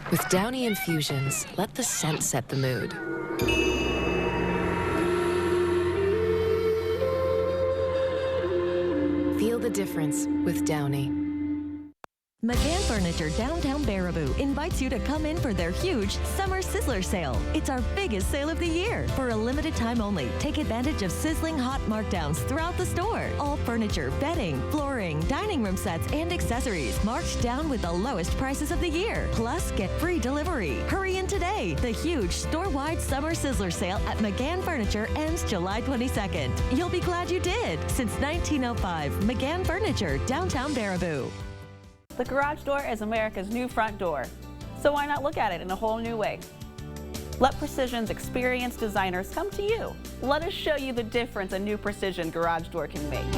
With Downy Infusions, let the scent set the mood. Feel the difference with Downy. McGann Furniture Downtown Baraboo invites you to come in for their huge Summer Sizzler Sale. It's our biggest sale of the year. For a limited time only, take advantage of sizzling hot markdowns throughout the store. All furniture, bedding, flooring, dining room sets, and accessories marked down with the lowest prices of the year. Plus, get free delivery. Hurry in today. The huge store-wide Summer Sizzler Sale at McGann Furniture ends July 22nd. You'll be glad you did. Since 1905, McGann Furniture, Downtown Baraboo. The garage door is America's new front door, so why not look at it in a whole new way? Let Precision's experienced designers come to you. Let us show you the difference a new Precision garage door can make.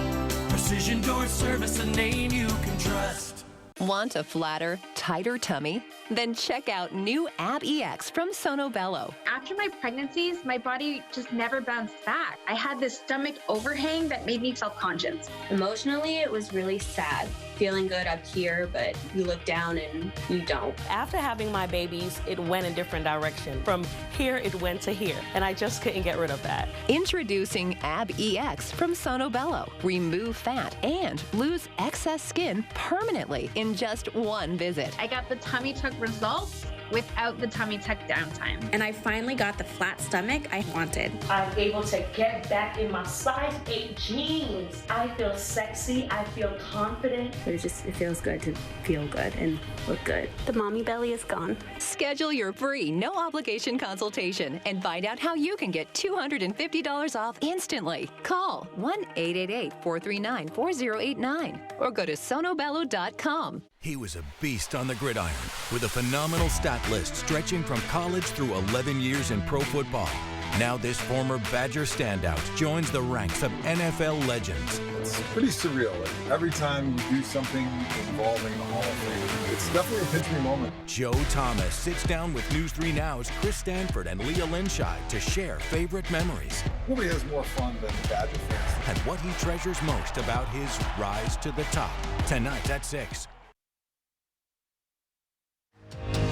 Precision Door Service, a name you can trust. Want a flatter, tighter tummy? Then check out new Ab EX from Sono Bello. After my pregnancies, my body just never bounced back. I had this stomach overhang that made me self-conscious. Emotionally, it was really sad. Feeling good up here, but you look down and you don't. After having my babies, it went a different direction. From here, it went to here, and I just couldn't get rid of that. Introducing Ab EX from Sono Bello. Remove fat and lose excess skin permanently in just one visit. I got the tummy tuck results without the tummy tuck downtime. And I finally got the flat stomach I wanted. I'm able to get back in my size 8 jeans. I feel sexy, I feel confident. It feels good to feel good and look good. The mommy belly is gone. Schedule your free, no obligation consultation and find out how you can get $250 off instantly. Call 1-888-439-4089 or go to sonobello.com. He was a beast on the gridiron with a phenomenal stat list stretching from college through 11 years in pro football. Now this former Badger standout joins the ranks of NFL legends. It's pretty surreal. Like, every time you do something involving the Hall of Fame, it's definitely a pinch me moment. Joe Thomas sits down with News 3 Now's Chris Stanford and Leah Linscheid to share favorite memories. Nobody has more fun than the Badger fans. And what he treasures most about his rise to the top. Tonight at 6.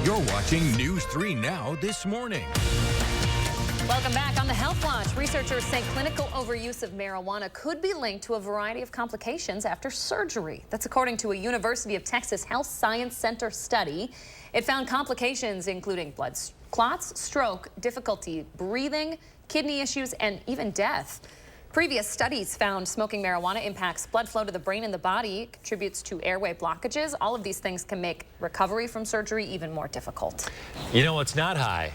You're watching News 3 Now this morning. Welcome back. On the Health Watch, researchers say clinical overuse of marijuana could be linked to a variety of complications after surgery. That's according to a University of Texas Health Science Center study. It found complications including blood clots, stroke, difficulty breathing, kidney issues, and even death. Previous studies found smoking marijuana impacts blood flow to the brain and the body, contributes to airway blockages. All of these things can make recovery from surgery even more difficult. You know what's not high?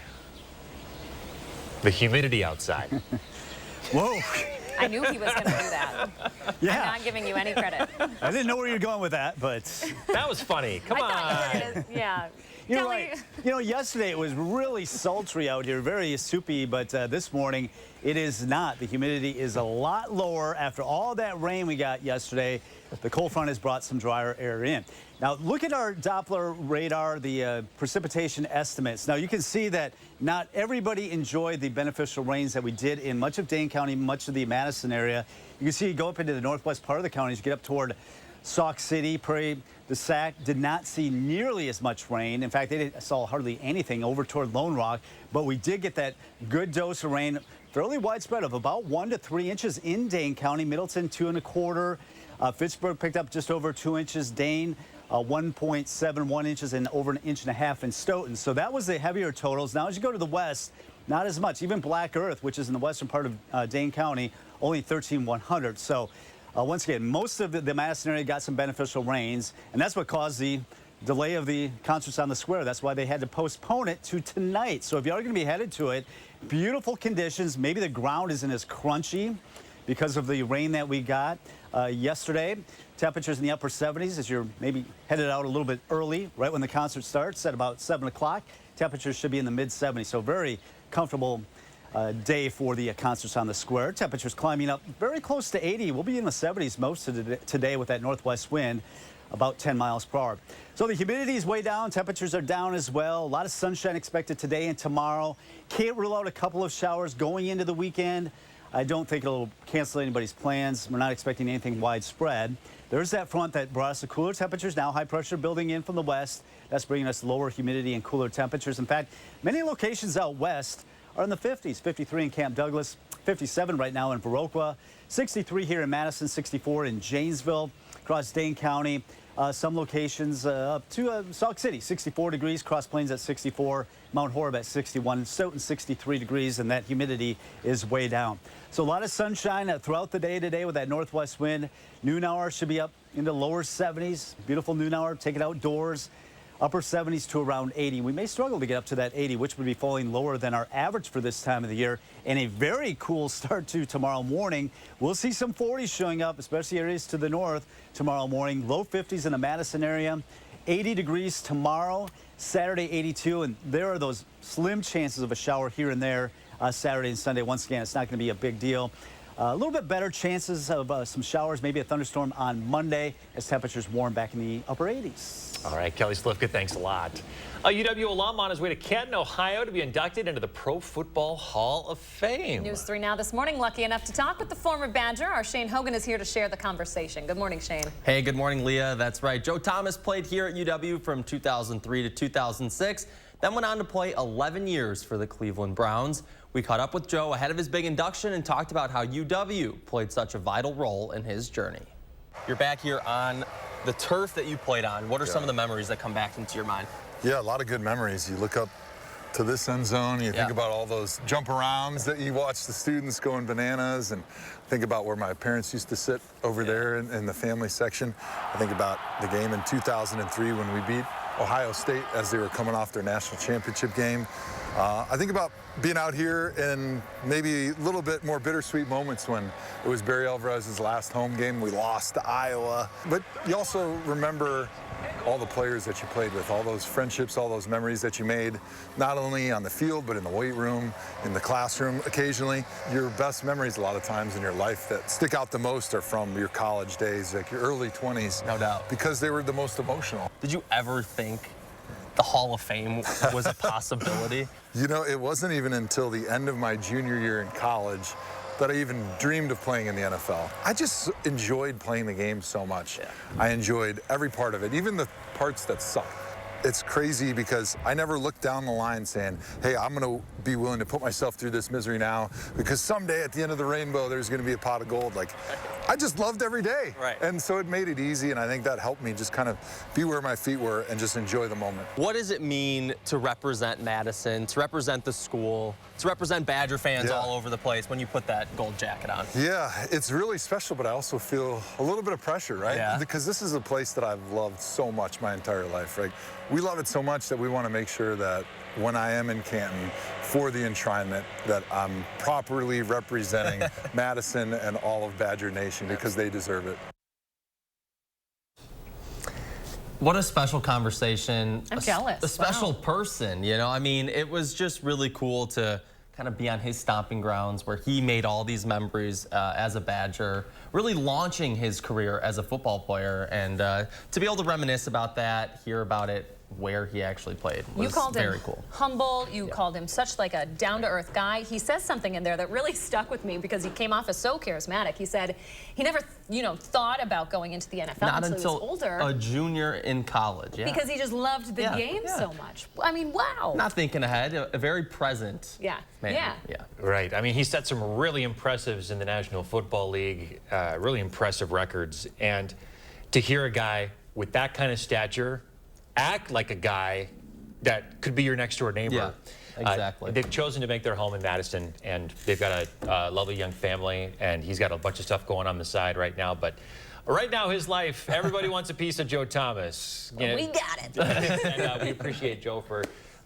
The humidity outside. Whoa. I knew he was going to do that. Yeah. I'm not giving you any credit. I didn't know where you were going with that, but... That was funny. Come on. Yeah. You're right. You know, yesterday it was really sultry out here, very soupy, but this morning it is not. The humidity is a lot lower after all that rain we got yesterday. The cold front has brought some drier air in. Now, look at our Doppler radar, the precipitation estimates. Now, you can see that not everybody enjoyed the beneficial rains that we did in much of Dane County, much of the Madison area. You can see you go up into the northwest part of the county as you get up toward Sauk City, Prairie, the Sac did not see nearly as much rain. In fact, they saw hardly anything over toward Lone Rock, but we did get that good dose of rain, fairly widespread, of about 1 to 3 inches in Dane County. Middleton, 2 1/4. Fitchburg picked up just over 2 inches. Dane, 1.71 inches and over 1.5 inches in Stoughton. So that was the heavier totals. Now, as you go to the west, not as much. Even Black Earth, which is in the western part of Dane County, only 13/100. So once again, most of the Madison area got some beneficial rains, and that's what caused the delay of the concerts on the square. That's why they had to postpone it to tonight. So if you are going to be headed to it, beautiful conditions. Maybe the ground isn't as crunchy because of the rain that we got yesterday. Temperatures in the upper 70s as you're maybe headed out a little bit early, right when the concert starts at about 7 o'clock. Temperatures should be in the mid 70s, so very comfortable day for the concerts on the square. Temperatures climbing up very close to 80. We'll be in the 70s most of today with that northwest wind, about 10 miles per hour. So the humidity is way down. Temperatures are down as well. A lot of sunshine expected today and tomorrow. Can't rule out a couple of showers going into the weekend. I don't think it'll cancel anybody's plans. We're not expecting anything widespread. There's that front that brought us to cooler temperatures. Now high pressure building in from the west. That's bringing us lower humidity and cooler temperatures. In fact, many locations out west are in the 50s. 53 in Camp Douglas, 57 right now in Viroqua, 63 here in Madison, 64 in Janesville, across Dane County. Some locations up to Sauk City, 64 degrees, Cross Plains at 64, Mount Horeb at 61, Stoughton 63 degrees, and that humidity is way down. So a lot of sunshine throughout the day today with that northwest wind. Noon hour should be up into lower 70s. Beautiful noon hour, take it outdoors. Upper 70s to around 80. We may struggle to get up to that 80, which would be falling lower than our average for this time of the year. And a very cool start to tomorrow morning. We'll see some 40s showing up, especially areas to the north tomorrow morning. Low 50s in the Madison area. 80 degrees tomorrow, Saturday 82. And there are those slim chances of a shower here and there Saturday and Sunday. Once again, it's not going to be a big deal. A little bit better chances of some showers, maybe a thunderstorm on Monday as temperatures warm back in the upper 80s. All right, Kelly Slifka, thanks a lot. A UW alum on his way to Canton, Ohio to be inducted into the Pro Football Hall of Fame. News 3 Now this morning, lucky enough to talk with the former Badger. Our Shane Hogan is here to share the conversation. Good morning, Shane. Hey, good morning, Leah. That's right. Joe Thomas played here at UW from 2003 to 2006, then went on to play 11 years for the Cleveland Browns. We caught up with Joe ahead of his big induction and talked about how UW played such a vital role in his journey. You're back here on the turf that you played on. What are some of the memories that come back into your mind? Yeah, a lot of good memories. You look up to this end zone, you think about all those jump arounds that you watch the students going bananas, and think about where my parents used to sit over there in the family section. I think about the game in 2003 when we beat Ohio State as they were coming off their national championship game. I think about being out here in maybe a little bit more bittersweet moments when it was Barry Alvarez's last home game. We lost to Iowa. But you also remember all the players that you played with, all those friendships, all those memories that you made, not only on the field, but in the weight room, in the classroom occasionally. Your best memories a lot of times in your life that stick out the most are from your college days, like your early 20s. No doubt. Because they were the most emotional. Did you ever think the Hall of Fame was a possibility? You know, it wasn't even until the end of my junior year in college that I even dreamed of playing in the NFL. I just enjoyed playing the game so much. I enjoyed every part of it, even the parts that suck. It's crazy because I never looked down the line saying, hey, I'm going to be willing to put myself through this misery now because someday at the end of the rainbow, there's going to be a pot of gold. Like, I just loved every day. Right. And so it made it easy, and I think that helped me just kind of be where my feet were and just enjoy the moment. What does it mean to represent Madison, to represent the school, to represent Badger fans all over the place when you put that gold jacket on? Yeah, it's really special, but I also feel a little bit of pressure, right? Yeah. Because this is a place that I've loved so much my entire life, right? We love it so much that we want to make sure that when I am in Canton for the enshrinement, that I'm properly representing Madison and all of Badger Nation because they deserve it. What a special conversation. I'm jealous. A special person, you know? I mean, it was just really cool to kind of be on his stomping grounds where he made all these memories as a Badger, really launching his career as a football player, and to be able to reminisce about that, hear about it, where he actually played was You called very him cool. humble. You called him such like a down-to-earth guy. He says something in there that really stuck with me because he came off as so charismatic. He said he never, thought about going into the NFL Not until he was older. a junior in college, yeah. Because he just loved the game so much. I mean, wow. Not thinking ahead, a very present man. Yeah. Right. I mean, he set some really impressives in the National Football League, really impressive records. And to hear a guy with that kind of stature act like a guy that could be your next door neighbor. Yeah, exactly. They've chosen to make their home in Madison, and they've got a lovely young family, and he's got a bunch of stuff going on the side right now. But right now, his life, everybody wants a piece of Joe Thomas. Well, we got it. And we appreciate Joe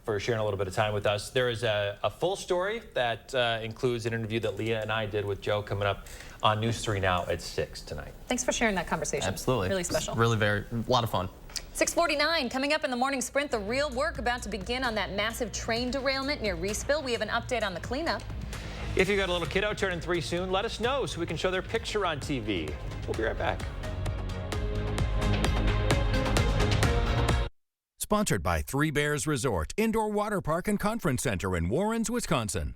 for sharing a little bit of time with us. There is a full story that includes an interview that Leah and I did with Joe coming up on News 3 Now at 6 tonight. Thanks for sharing that conversation. Absolutely. Really special. Really a lot of fun. 6:49, coming up in the morning sprint, the real work about to begin on that massive train derailment near Reeseville. We have an update on the cleanup. If you got a little kiddo turning 3 soon, let us know so we can show their picture on TV. We'll be right back. Sponsored by Three Bears Resort, Indoor Water Park and Conference Center in Warrens, Wisconsin.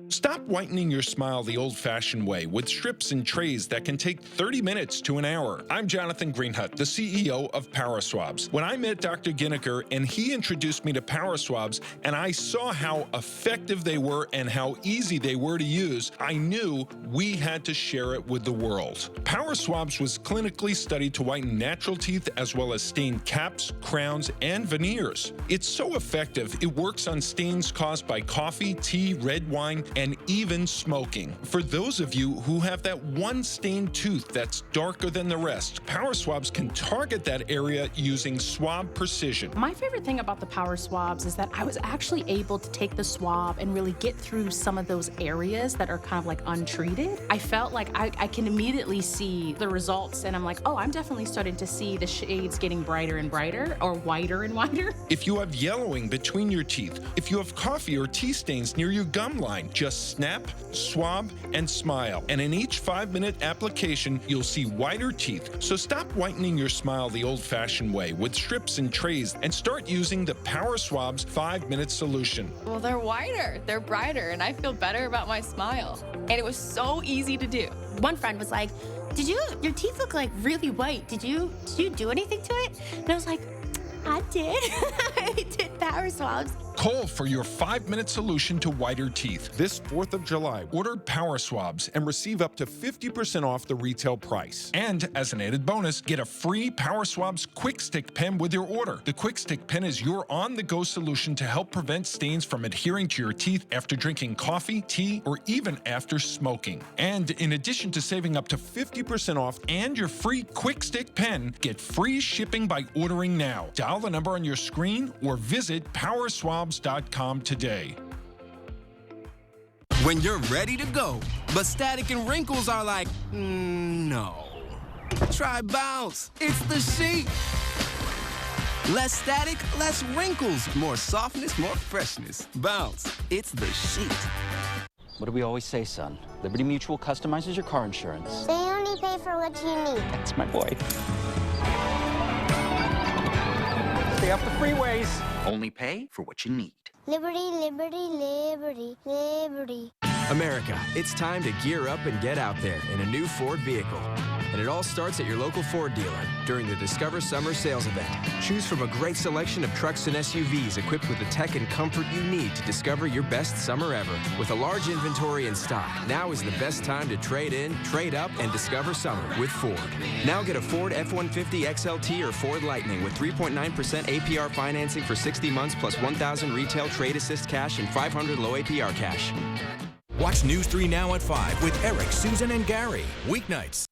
Stop whitening your smile the old-fashioned way with strips and trays that can take 30 minutes to an hour. I'm Jonathan Greenhut, the CEO of Power Swabs. When I met Dr. Ginniker and he introduced me to Power Swabs and I saw how effective they were and how easy they were to use, I knew we had to share it with the world. Power Swabs was clinically studied to whiten natural teeth as well as stain caps, crowns, and veneers. It's so effective, it works on stains caused by coffee, tea, red wine, and even smoking. For those of you who have that one stained tooth that's darker than the rest, Power Swabs can target that area using swab precision. My favorite thing about the Power Swabs is that I was actually able to take the swab and really get through some of those areas that are kind of like untreated. I felt like I can immediately see the results, and I'm like, oh, I'm definitely starting to see the shades getting brighter and brighter, or whiter and whiter. If you have yellowing between your teeth, if you have coffee or tea stains near your gum line, just snap, swab, and smile. And in each 5-minute application, you'll see whiter teeth. So stop whitening your smile the old-fashioned way with strips and trays and start using the Power Swabs 5-minute solution. Well, they're whiter, they're brighter, and I feel better about my smile. And it was so easy to do. One friend was like, your teeth look like really white. Did you do anything to it? And I was like, I did. I did Power Swabs. Call for your 5-minute solution to whiter teeth. This 4th of July, order Power Swabs and receive up to 50% off the retail price. And as an added bonus, get a free Power Swabs Quick Stick Pen with your order. The Quick Stick Pen is your on-the-go solution to help prevent stains from adhering to your teeth after drinking coffee, tea, or even after smoking. And in addition to saving up to 50% off and your free Quick Stick Pen, get free shipping by ordering now. Dial the number on your screen or visit PowerSwabs.com today. When you're ready to go, but static and wrinkles are like, no. Try Bounce. It's the sheet. Less static, less wrinkles. More softness, more freshness. Bounce. It's the sheet. What do we always say, son? Liberty Mutual customizes your car insurance. They only pay for what you need. That's my boy. Stay off the freeways. Only pay for what you need. Liberty, liberty, liberty, liberty. America, it's time to gear up and get out there in a new Ford vehicle. And it all starts at your local Ford dealer during the Discover Summer Sales Event. Choose from a great selection of trucks and SUVs equipped with the tech and comfort you need to discover your best summer ever. With a large inventory in stock, now is the best time to trade in, trade up, and discover summer with Ford. Now get a Ford F-150 XLT or Ford Lightning with 3.9% APR financing for 60 months plus $1,000 retail trade assist cash and $500 low APR cash. Watch News 3 now at 5 with Eric, Susan, and Gary. Weeknights.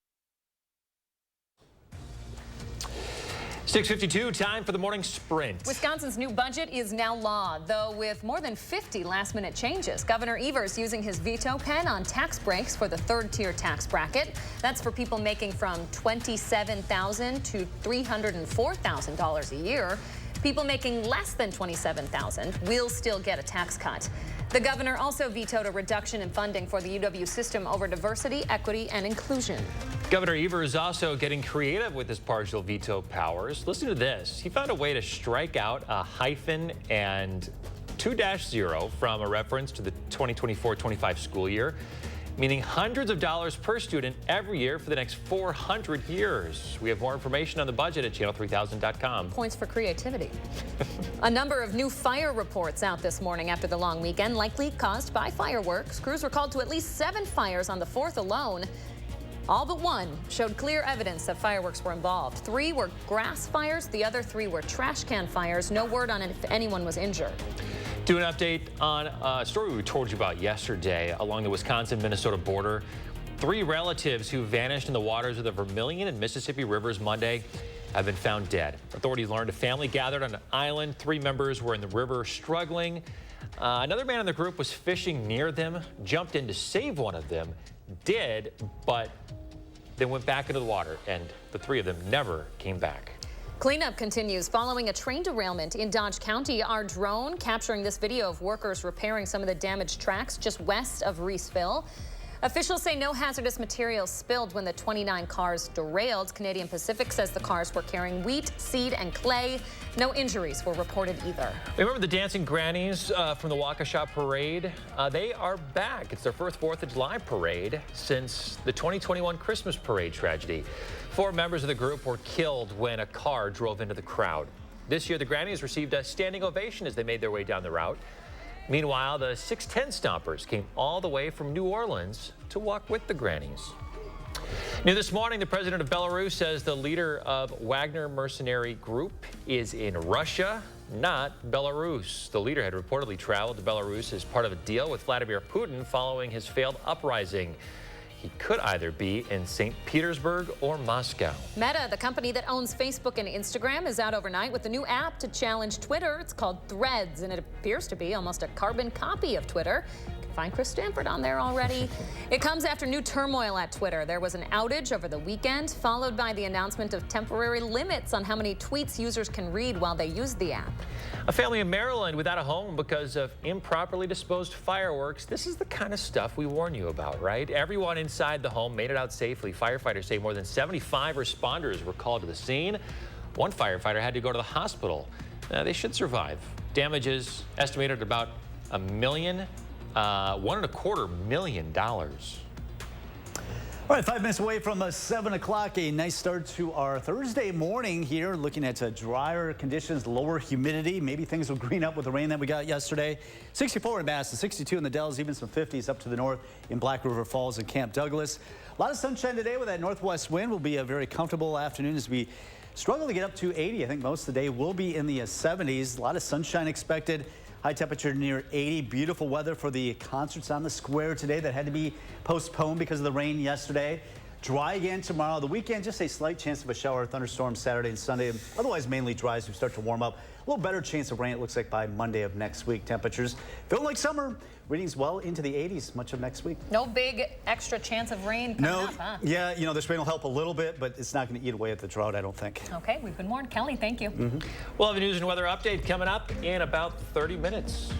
6:52, time for the morning sprint. Wisconsin's new budget is now law, though with more than 50 last-minute changes. Governor Evers using his veto pen on tax breaks for the third-tier tax bracket. That's for people making from $27,000 to $304,000 a year. People making less than $27,000 will still get a tax cut. The governor also vetoed a reduction in funding for the UW system over diversity, equity, and inclusion. Governor Evers is also getting creative with his partial veto powers. Listen to this. He found a way to strike out a hyphen and 2-0 from a reference to the 2024-25 school year, meaning hundreds of dollars per student every year for the next 400 years. We have more information on the budget at channel3000.com. Points for creativity. A number of new fire reports out this morning after the long weekend, likely caused by fireworks. Crews were called to at least 7 fires on the 4th alone. All but one showed clear evidence that fireworks were involved. 3 were grass fires. The other 3 were trash can fires. No word on if anyone was injured. Do an update on a story we told you about yesterday along the Wisconsin-Minnesota border. 3 relatives who vanished in the waters of the Vermilion and Mississippi Rivers Monday have been found dead. Authorities learned a family gathered on an island. 3 members were in the river struggling. Another man in the group was fishing near them, jumped in to save one of them, but then went back into the water, and the 3 of them never came back. Cleanup continues following a train derailment in Dodge County. Our drone capturing this video of workers repairing some of the damaged tracks just west of Reeseville. Officials say no hazardous materials spilled when the 29 cars derailed. Canadian Pacific says the cars were carrying wheat, seed, and clay. No injuries were reported either. Remember the dancing grannies from the Waukesha parade? They are back. It's their first 4th of July parade since the 2021 Christmas parade tragedy. 4 members of the group were killed when a car drove into the crowd. This year, the grannies received a standing ovation as they made their way down the route. Meanwhile, the 610 stompers came all the way from New Orleans to walk with the grannies. New this morning, the president of Belarus says the leader of Wagner mercenary group is in Russia, not Belarus. The leader had reportedly traveled to Belarus as part of a deal with Vladimir Putin following his failed uprising. He could either be in St. Petersburg or Moscow. Meta, the company that owns Facebook and Instagram, is out overnight with a new app to challenge Twitter. It's called Threads, and it appears to be almost a carbon copy of Twitter. You can find Chris Stanford on there already. It comes after new turmoil at Twitter. There was an outage over the weekend, followed by the announcement of temporary limits on how many tweets users can read while they use the app. A family in Maryland without a home because of improperly disposed fireworks. This is the kind of stuff we warn you about, right? Everyone inside the home made it out safely. Firefighters say more than 75 responders were called to the scene. One firefighter had to go to the hospital. They should survive. Damages estimated at about $1.25 million. All right, 5 minutes away from 7 o'clock. A nice start to our Thursday morning here. Looking at drier conditions, lower humidity. Maybe things will green up with the rain that we got yesterday. 64 in Madison, 62 in the Dells, even some 50s up to the north in Black River Falls and Camp Douglas. A lot of sunshine today with that northwest wind. Will be a very comfortable afternoon as we struggle to get up to 80. I think most of the day will be in the 70s. A lot of sunshine expected. High temperature near 80. Beautiful weather for the concerts on the square today that had to be postponed because of the rain yesterday. Dry again tomorrow. The weekend, just a slight chance of a shower or thunderstorm Saturday and Sunday. Otherwise, mainly dry as we start to warm up. A little better chance of rain, it looks like, by Monday of next week. Temperatures feeling like summer. Readings well into the 80s much of next week. No big extra chance of rain coming up, huh? Yeah, you know, this rain will help a little bit, but it's not going to eat away at the drought, I don't think. Okay, we've been warned. Kelly, thank you. We'll have a news and weather update coming up in about 30 minutes.